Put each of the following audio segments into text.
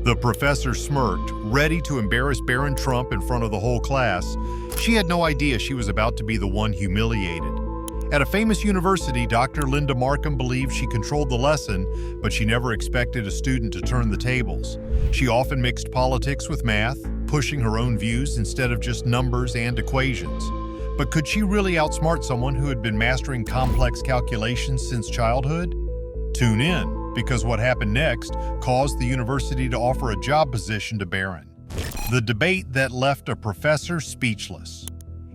The professor smirked, ready to embarrass Barron Trump in front of the whole class. She had no idea she was about to be the one humiliated. At a famous university, Dr. Linda Markham believed she controlled the lesson, but she never expected a student to turn the tables. She often mixed politics with math, pushing her own views instead of just numbers and equations. But could she really outsmart someone who had been mastering complex calculations since childhood? Tune in, because what happened next caused the university to offer a job position to Barron. The debate that left a professor speechless.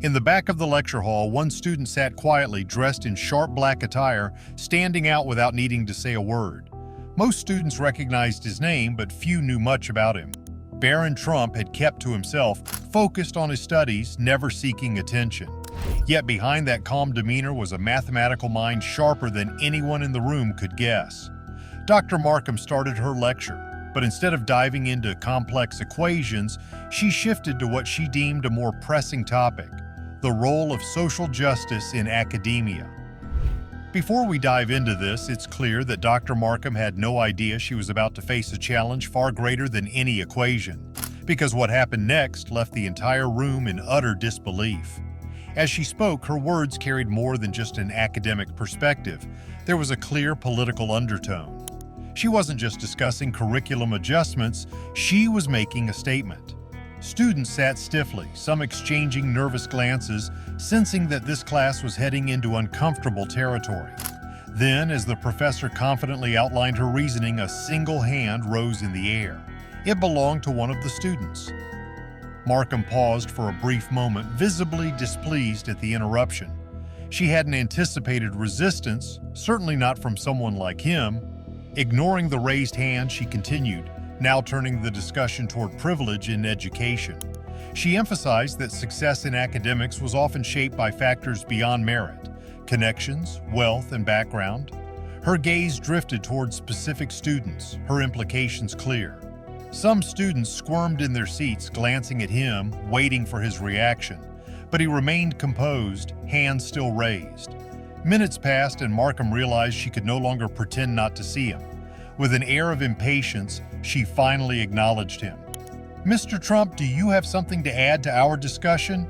In the back of the lecture hall, one student sat quietly, dressed in sharp black attire, standing out without needing to say a word. Most students recognized his name, but few knew much about him. Barron Trump had kept to himself, focused on his studies, never seeking attention. Yet behind that calm demeanor was a mathematical mind sharper than anyone in the room could guess. Dr. Markham started her lecture, but instead of diving into complex equations, she shifted to what she deemed a more pressing topic: the role of social justice in academia. Before we dive into this, it's clear that Dr. Markham had no idea she was about to face a challenge far greater than any equation, because what happened next left the entire room in utter disbelief. As she spoke, her words carried more than just an academic perspective. There was a clear political undertone. She wasn't just discussing curriculum adjustments, she was making a statement. Students sat stiffly, some exchanging nervous glances, sensing that this class was heading into uncomfortable territory. Then, as the professor confidently outlined her reasoning, a single hand rose in the air. It belonged to one of the students. Markham paused for a brief moment, visibly displeased at the interruption. She hadn't anticipated resistance, certainly not from someone like him. Ignoring the raised hand, she continued, now turning the discussion toward privilege in education. She emphasized that success in academics was often shaped by factors beyond merit: connections, wealth, and background. Her gaze drifted toward specific students, her implications clear. Some students squirmed in their seats, glancing at him, waiting for his reaction, but he remained composed, hands still raised. Minutes passed and Markham realized she could no longer pretend not to see him. With an air of impatience, she finally acknowledged him. "Mr. Trump, do you have something to add to our discussion?"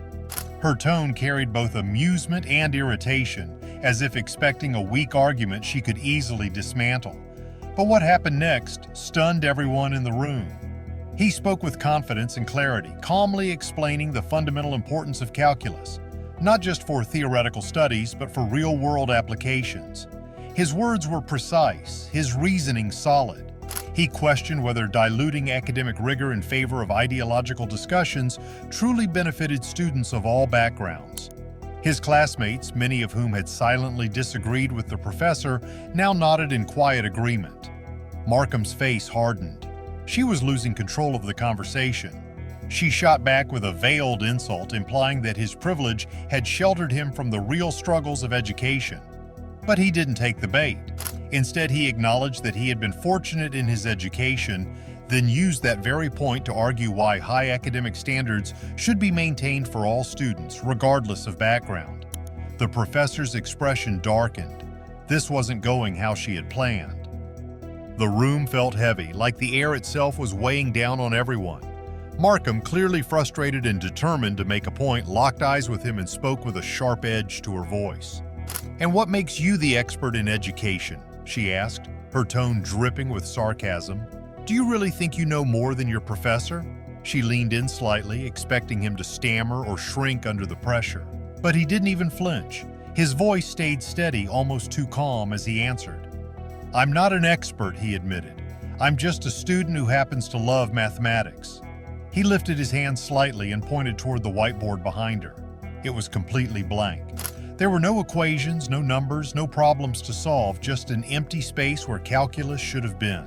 Her tone carried both amusement and irritation, as if expecting a weak argument she could easily dismantle. But what happened next stunned everyone in the room. He spoke with confidence and clarity, calmly explaining the fundamental importance of calculus, not just for theoretical studies, but for real-world applications. His words were precise, his reasoning solid. He questioned whether diluting academic rigor in favor of ideological discussions truly benefited students of all backgrounds. His classmates, many of whom had silently disagreed with the professor, now nodded in quiet agreement. Markham's face hardened. She was losing control of the conversation. She shot back with a veiled insult, implying that his privilege had sheltered him from the real struggles of education. But he didn't take the bait. Instead, he acknowledged that he had been fortunate in his education, then used that very point to argue why high academic standards should be maintained for all students, regardless of background. The professor's expression darkened. This wasn't going how she had planned. The room felt heavy, like the air itself was weighing down on everyone. Markham, clearly frustrated and determined to make a point, locked eyes with him and spoke with a sharp edge to her voice. "And what makes you the expert in education?" she asked, her tone dripping with sarcasm. "Do you really think you know more than your professor?" She leaned in slightly, expecting him to stammer or shrink under the pressure. But he didn't even flinch. His voice stayed steady, almost too calm, as he answered. "I'm not an expert," he admitted. "I'm just a student who happens to love mathematics." He lifted his hand slightly and pointed toward the whiteboard behind her. It was completely blank. There were no equations, no numbers, no problems to solve, just an empty space where calculus should have been.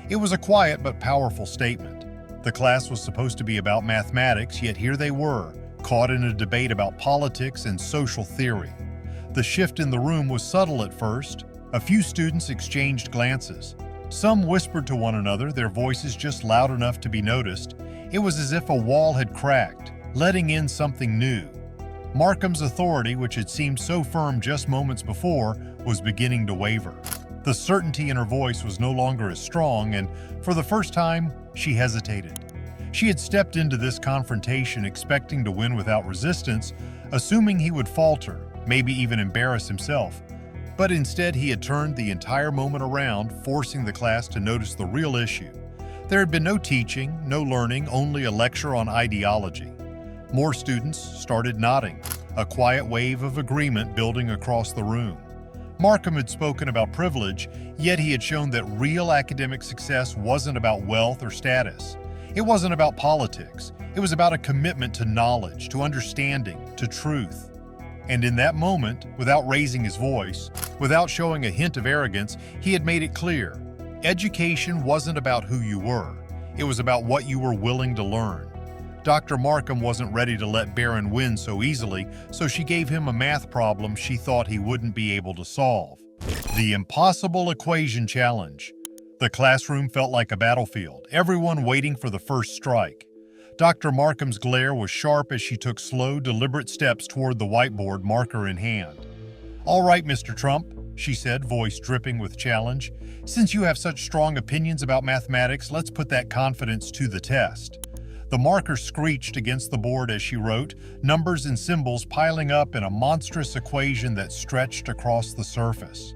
It was a quiet but powerful statement. The class was supposed to be about mathematics, yet here they were, caught in a debate about politics and social theory. The shift in the room was subtle at first. A few students exchanged glances. Some whispered to one another, their voices just loud enough to be noticed. It was as if a wall had cracked, letting in something new. Markham's authority, which had seemed so firm just moments before, was beginning to waver. The certainty in her voice was no longer as strong, and for the first time, she hesitated. She had stepped into this confrontation expecting to win without resistance, assuming he would falter, maybe even embarrass himself. But instead, he had turned the entire moment around, forcing the class to notice the real issue. There had been no teaching, no learning, only a lecture on ideology. More students started nodding, a quiet wave of agreement building across the room. Markham had spoken about privilege, yet he had shown that real academic success wasn't about wealth or status. It wasn't about politics. It was about a commitment to knowledge, to understanding, to truth. And in that moment, without raising his voice, without showing a hint of arrogance, he had made it clear. Education wasn't about who you were. It was about what you were willing to learn. Dr. Markham wasn't ready to let Barron win so easily, so she gave him a math problem she thought he wouldn't be able to solve. The impossible equation challenge. The classroom felt like a battlefield, everyone waiting for the first strike. Dr. Markham's glare was sharp as she took slow, deliberate steps toward the whiteboard, marker in hand. "All right, Mr. Trump," she said, voice dripping with challenge. "Since you have such strong opinions about mathematics, let's put that confidence to the test." The marker screeched against the board as she wrote, numbers and symbols piling up in a monstrous equation that stretched across the surface.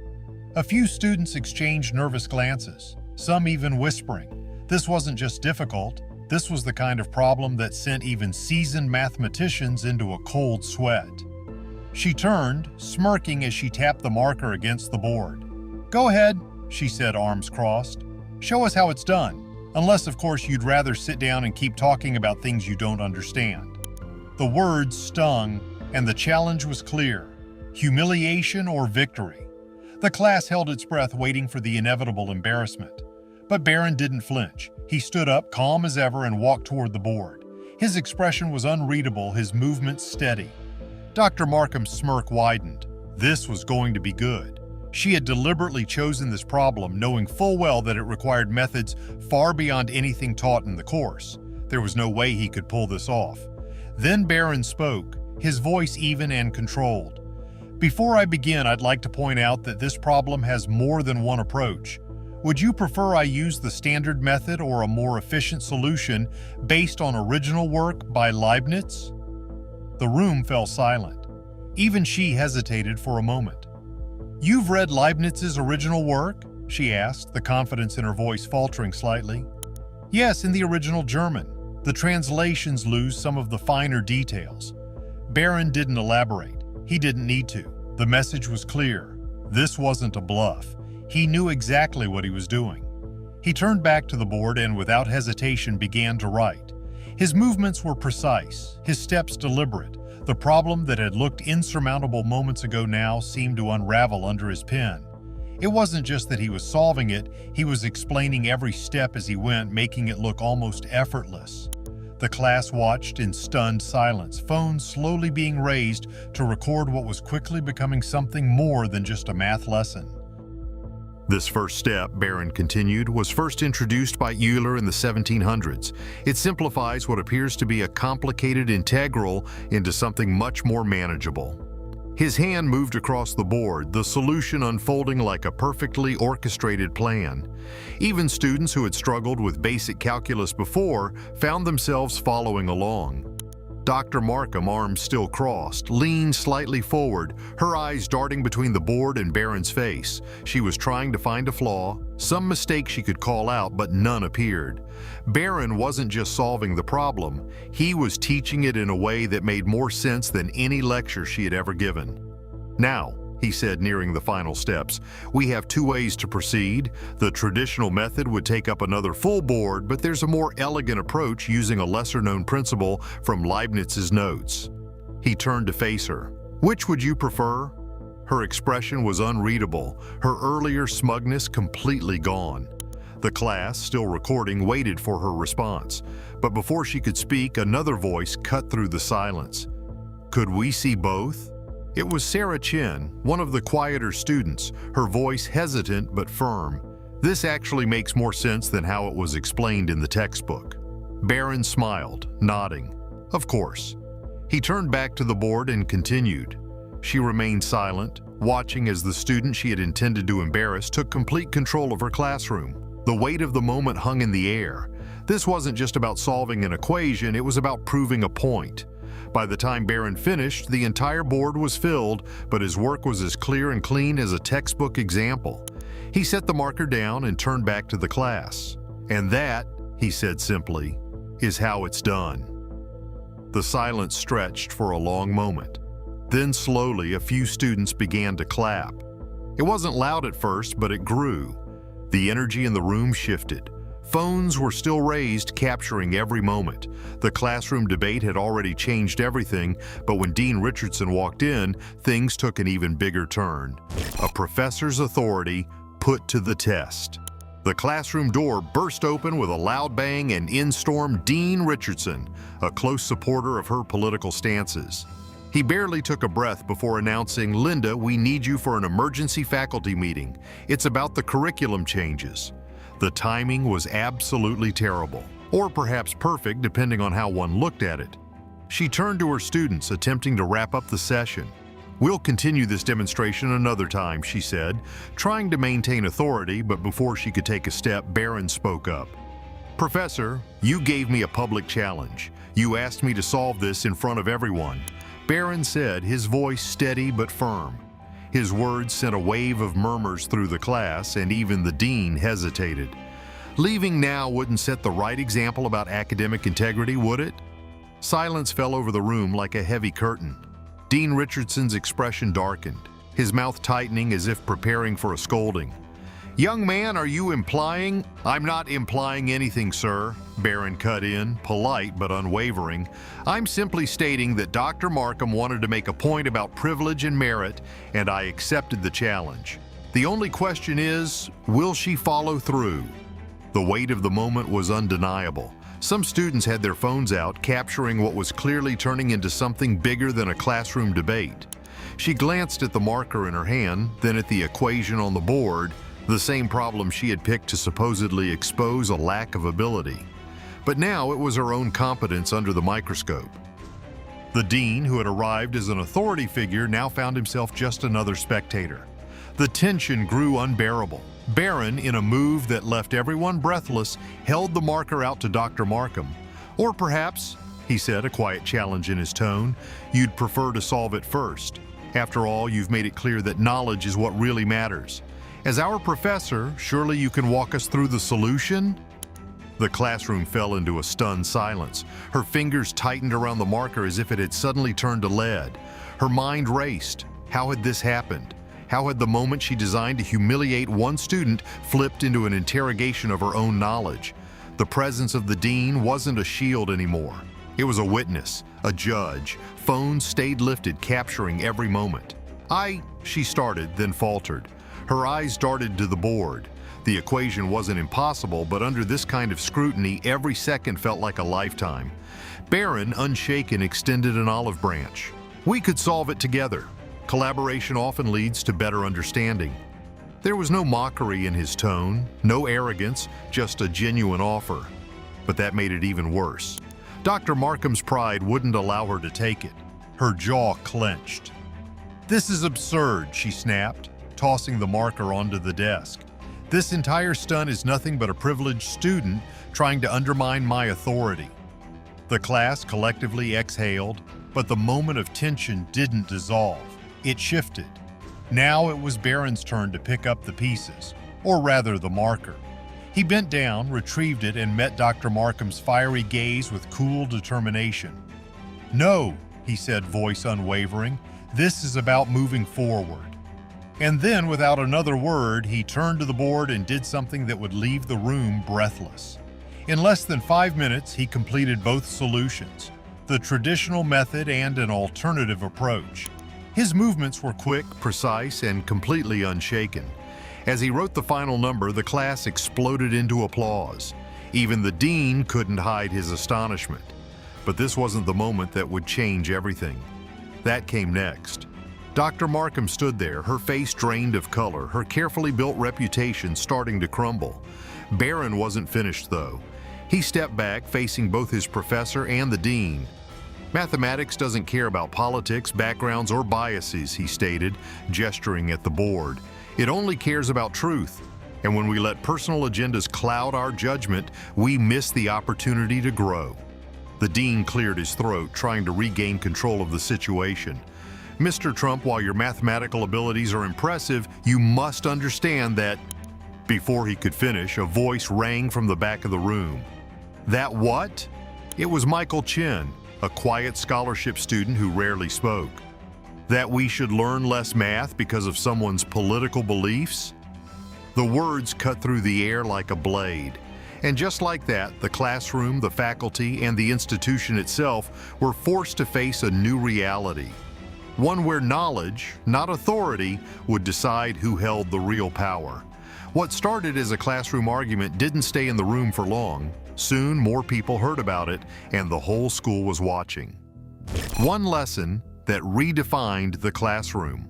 A few students exchanged nervous glances, some even whispering. This wasn't just difficult. This was the kind of problem that sent even seasoned mathematicians into a cold sweat. She turned, smirking as she tapped the marker against the board. "Go ahead," she said, arms crossed. "Show us how it's done. Unless, of course, you'd rather sit down and keep talking about things you don't understand." The words stung, and the challenge was clear: humiliation or victory. The class held its breath, waiting for the inevitable embarrassment. But Barron didn't flinch. He stood up, calm as ever, and walked toward the board. His expression was unreadable, his movements steady. Dr. Markham's smirk widened. This was going to be good. She had deliberately chosen this problem, knowing full well that it required methods far beyond anything taught in the course. There was no way he could pull this off. Then Barron spoke, his voice even and controlled. "Before I begin, I'd like to point out that this problem has more than one approach. Would you prefer I use the standard method or a more efficient solution based on original work by Leibniz?" The room fell silent. Even she hesitated for a moment. "You've read Leibniz's original work?" she asked, the confidence in her voice faltering slightly. "Yes, in the original German. The translations lose some of the finer details." Barron didn't elaborate. He didn't need to. The message was clear. This wasn't a bluff. He knew exactly what he was doing. He turned back to the board and without hesitation began to write. His movements were precise, his steps deliberate. The problem that had looked insurmountable moments ago now seemed to unravel under his pen. It wasn't just that he was solving it, he was explaining every step as he went, making it look almost effortless. The class watched in stunned silence, phones slowly being raised to record what was quickly becoming something more than just a math lesson. This first step, Barron continued, was first introduced by Euler in the 1700s. It simplifies what appears to be a complicated integral into something much more manageable. His hand moved across the board, the solution unfolding like a perfectly orchestrated plan. Even students who had struggled with basic calculus before found themselves following along. Dr. Markham, arms still crossed, leaned slightly forward, her eyes darting between the board and Barron's face. She was trying to find a flaw, some mistake she could call out, but none appeared. Barron wasn't just solving the problem, he was teaching it in a way that made more sense than any lecture she had ever given. "Now," he said, nearing the final steps, "we have two ways to proceed. The traditional method would take up another full board, but there's a more elegant approach using a lesser-known principle from Leibniz's notes." He turned to face her. "Which would you prefer?" Her expression was unreadable, her earlier smugness completely gone. The class, still recording, waited for her response. But before she could speak, another voice cut through the silence. "Could we see both?" It was Sarah Chin, one of the quieter students, her voice hesitant but firm. "This actually makes more sense than how it was explained in the textbook." Barron smiled, nodding. "Of course." He turned back to the board and continued. She remained silent, watching as the student she had intended to embarrass took complete control of her classroom. The weight of the moment hung in the air. This wasn't just about solving an equation, it was about proving a point. By the time Barron finished, the entire board was filled, but his work was as clear and clean as a textbook example. He set the marker down and turned back to the class. "And that," he said simply, "is how it's done." The silence stretched for a long moment. Then slowly, a few students began to clap. It wasn't loud at first, but it grew. The energy in the room shifted. Phones were still raised, capturing every moment. The classroom debate had already changed everything, but when Dean Richardson walked in, things took an even bigger turn. A professor's authority put to the test. The classroom door burst open with a loud bang, and in stormed Dean Richardson, a close supporter of her political stances. He barely took a breath before announcing, "Linda, we need you for an emergency faculty meeting. It's about the curriculum changes." The timing was absolutely terrible, or perhaps perfect depending on how one looked at it. She turned to her students, attempting to wrap up the session. "We'll continue this demonstration another time," she said, trying to maintain authority, but before she could take a step, Barron spoke up. "Professor, you gave me a public challenge. You asked me to solve this in front of everyone," Barron said, his voice steady but firm. His words sent a wave of murmurs through the class, and even the dean hesitated. Leaving now wouldn't set the right example about academic integrity, would it? Silence fell over the room like a heavy curtain. Dean Richardson's expression darkened, his mouth tightening as if preparing for a scolding. "Young man, are you implying—" "I'm not implying anything, sir," Barron cut in, polite but unwavering. "I'm simply stating that Dr. Markham wanted to make a point about privilege and merit, and I accepted the challenge. The only question is, will she follow through?" The weight of the moment was undeniable. Some students had their phones out, capturing what was clearly turning into something bigger than a classroom debate. She glanced at the marker in her hand, then at the equation on the board, the same problem she had picked to supposedly expose a lack of ability. But now it was her own competence under the microscope. The dean, who had arrived as an authority figure, now found himself just another spectator. The tension grew unbearable. Barron, in a move that left everyone breathless, held the marker out to Dr. Markham. "Or perhaps," he said, a quiet challenge in his tone, "you'd prefer to solve it first. After all, you've made it clear that knowledge is what really matters. As our professor, surely you can walk us through the solution?" The classroom fell into a stunned silence. Her fingers tightened around the marker as if it had suddenly turned to lead. Her mind raced. How had this happened? How had the moment she designed to humiliate one student flipped into an interrogation of her own knowledge? The presence of the dean wasn't a shield anymore. It was a witness, a judge. Phones stayed lifted, capturing every moment. She started, then faltered. Her eyes darted to the board. The equation wasn't impossible, but under this kind of scrutiny, every second felt like a lifetime. Barron, unshaken, extended an olive branch. "We could solve it together. Collaboration often leads to better understanding." There was no mockery in his tone, no arrogance, just a genuine offer. But that made it even worse. Dr. Markham's pride wouldn't allow her to take it. Her jaw clenched. "This is absurd," she snapped, tossing the marker onto the desk. "This entire stunt is nothing but a privileged student trying to undermine my authority." The class collectively exhaled, but the moment of tension didn't dissolve. It shifted. Now it was Barron's turn to pick up the pieces, or rather the marker. He bent down, retrieved it, and met Dr. Markham's fiery gaze with cool determination. "No," he said, voice unwavering, "this is about moving forward." And then, without another word, he turned to the board and did something that would leave the room breathless. In less than 5 minutes, he completed both solutions, the traditional method and an alternative approach. His movements were quick, precise, and completely unshaken. As he wrote the final number, the class exploded into applause. Even the dean couldn't hide his astonishment. But this wasn't the moment that would change everything. That came next. Dr. Markham stood there, her face drained of color, her carefully built reputation starting to crumble. Barron wasn't finished, though. He stepped back, facing both his professor and the dean. Mathematics doesn't care about politics, backgrounds, or biases, he stated, gesturing at the board. It only cares about truth. And when we let personal agendas cloud our judgment, we miss the opportunity to grow. The dean cleared his throat, trying to regain control of the situation. Mr. Trump, while your mathematical abilities are impressive, you must understand that... Before he could finish, a voice rang from the back of the room. That what? It was Michael Chin, a quiet scholarship student who rarely spoke. That we should learn less math because of someone's political beliefs? The words cut through the air like a blade. And just like that, the classroom, the faculty, and the institution itself were forced to face a new reality. One where knowledge, not authority, would decide who held the real power. What started as a classroom argument didn't stay in the room for long. Soon, more people heard about it, and the whole school was watching. One lesson that redefined the classroom.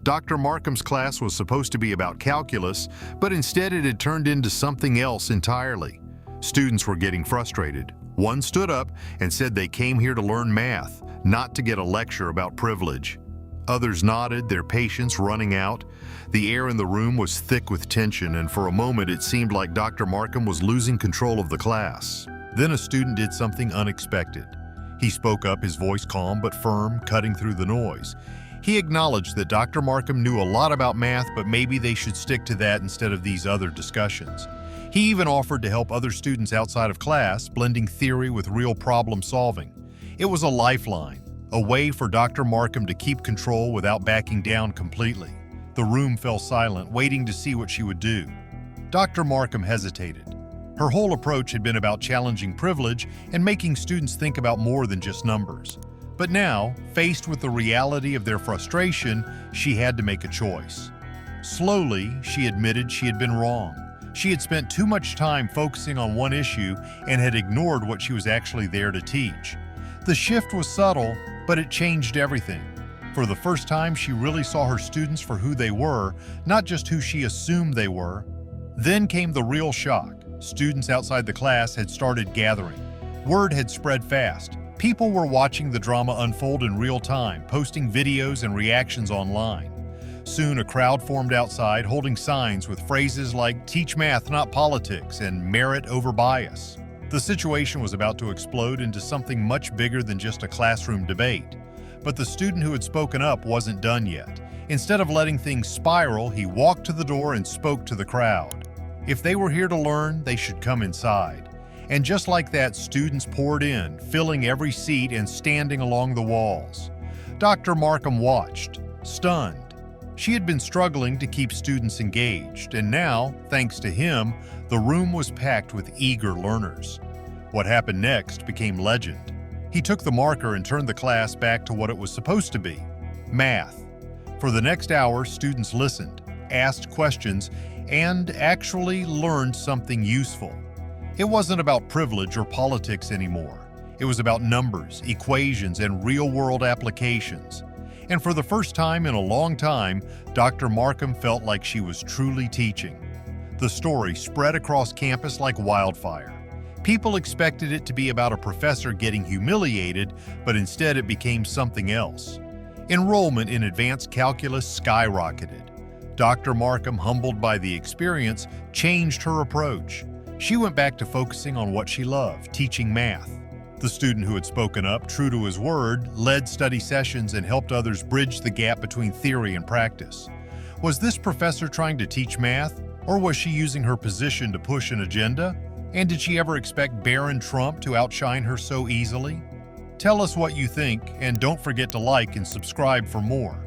Dr. Markham's class was supposed to be about calculus, but instead it had turned into something else entirely. Students were getting frustrated. One stood up and said they came here to learn math, not to get a lecture about privilege. Others nodded, their patience running out. The air in the room was thick with tension, and for a moment it seemed like Dr. Markham was losing control of the class. Then a student did something unexpected. He spoke up, his voice calm but firm, cutting through the noise. He acknowledged that Dr. Markham knew a lot about math, but maybe they should stick to that instead of these other discussions. He even offered to help other students outside of class, blending theory with real problem solving. It was a lifeline, a way for Dr. Markham to keep control without backing down completely. The room fell silent, waiting to see what she would do. Dr. Markham hesitated. Her whole approach had been about challenging privilege and making students think about more than just numbers. But now, faced with the reality of their frustration, she had to make a choice. Slowly, she admitted she had been wrong. She had spent too much time focusing on one issue and had ignored what she was actually there to teach. The shift was subtle, but it changed everything. For the first time, she really saw her students for who they were, not just who she assumed they were. Then came the real shock. Students outside the class had started gathering. Word had spread fast. People were watching the drama unfold in real time, posting videos and reactions online. Soon, a crowd formed outside, holding signs with phrases like "Teach math, not politics" and "Merit over bias." The situation was about to explode into something much bigger than just a classroom debate. But the student who had spoken up wasn't done yet. Instead of letting things spiral, he walked to the door and spoke to the crowd. If they were here to learn, they should come inside. And just like that, students poured in, filling every seat and standing along the walls. Dr. Markham watched, stunned. She had been struggling to keep students engaged, and now, thanks to him, the room was packed with eager learners. What happened next became legend. He took the marker and turned the class back to what it was supposed to be: math. For the next hour, students listened, asked questions, and actually learned something useful. It wasn't about privilege or politics anymore. It was about numbers, equations, and real-world applications. And for the first time in a long time, Dr. Markham felt like she was truly teaching. The story spread across campus like wildfire. People expected it to be about a professor getting humiliated, but instead it became something else. Enrollment in advanced calculus skyrocketed. Dr. Markham, humbled by the experience, changed her approach. She went back to focusing on what she loved, teaching math. The student who had spoken up, true to his word, led study sessions and helped others bridge the gap between theory and practice. Was this professor trying to teach math, or was she using her position to push an agenda? And did she ever expect Barron Trump to outshine her so easily? Tell us what you think, and don't forget to like and subscribe for more.